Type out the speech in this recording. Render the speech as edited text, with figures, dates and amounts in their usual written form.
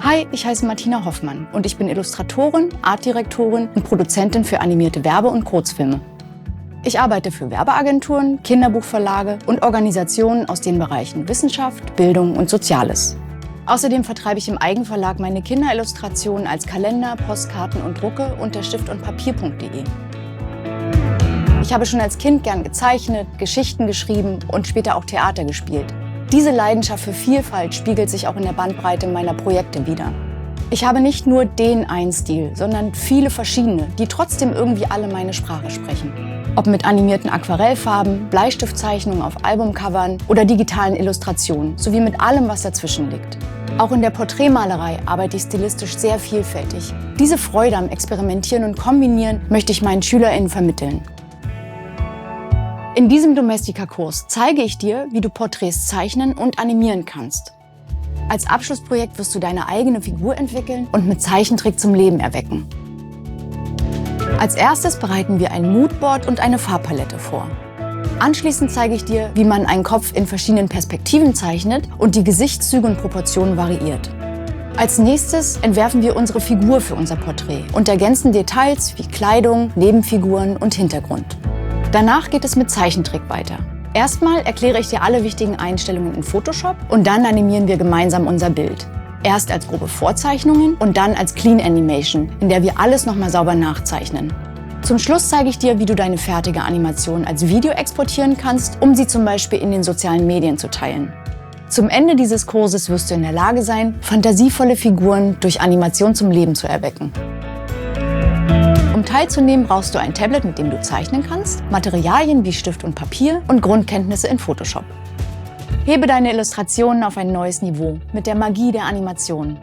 Hi, ich heiße Martina Hoffmann und ich bin Illustratorin, Artdirektorin und Produzentin für animierte Werbe- und Kurzfilme. Ich arbeite für Werbeagenturen, Kinderbuchverlage und Organisationen aus den Bereichen Wissenschaft, Bildung und Soziales. Außerdem vertreibe ich im Eigenverlag meine Kinderillustrationen als Kalender, Postkarten und Drucke unter stiftundpapier.de. Ich habe schon als Kind gern gezeichnet, Geschichten geschrieben und später auch Theater gespielt. Diese Leidenschaft für Vielfalt spiegelt sich auch in der Bandbreite meiner Projekte wider. Ich habe nicht nur den einen Stil, sondern viele verschiedene, die trotzdem irgendwie alle meine Sprache sprechen. Ob mit animierten Aquarellfarben, Bleistiftzeichnungen auf Albumcovern oder digitalen Illustrationen, sowie mit allem, was dazwischen liegt. Auch in der Porträtmalerei arbeite ich stilistisch sehr vielfältig. Diese Freude am Experimentieren und Kombinieren möchte ich meinen SchülerInnen vermitteln. In diesem Domestika-Kurs zeige ich dir, wie du Porträts zeichnen und animieren kannst. Als Abschlussprojekt wirst du deine eigene Figur entwickeln und mit Zeichentrick zum Leben erwecken. Als erstes bereiten wir ein Moodboard und eine Farbpalette vor. Anschließend zeige ich dir, wie man einen Kopf in verschiedenen Perspektiven zeichnet und die Gesichtszüge und Proportionen variiert. Als nächstes entwerfen wir unsere Figur für unser Porträt und ergänzen Details wie Kleidung, Nebenfiguren und Hintergrund. Danach geht es mit Zeichentrick weiter. Erstmal erkläre ich dir alle wichtigen Einstellungen in Photoshop und dann animieren wir gemeinsam unser Bild. Erst als grobe Vorzeichnungen und dann als Clean Animation, in der wir alles nochmal sauber nachzeichnen. Zum Schluss zeige ich dir, wie du deine fertige Animation als Video exportieren kannst, um sie zum Beispiel in den sozialen Medien zu teilen. Zum Ende dieses Kurses wirst du in der Lage sein, fantasievolle Figuren durch Animation zum Leben zu erwecken. Um teilzunehmen, brauchst du ein Tablet, mit dem du zeichnen kannst, Materialien wie Stift und Papier und Grundkenntnisse in Photoshop. Hebe deine Illustrationen auf ein neues Niveau mit der Magie der Animation.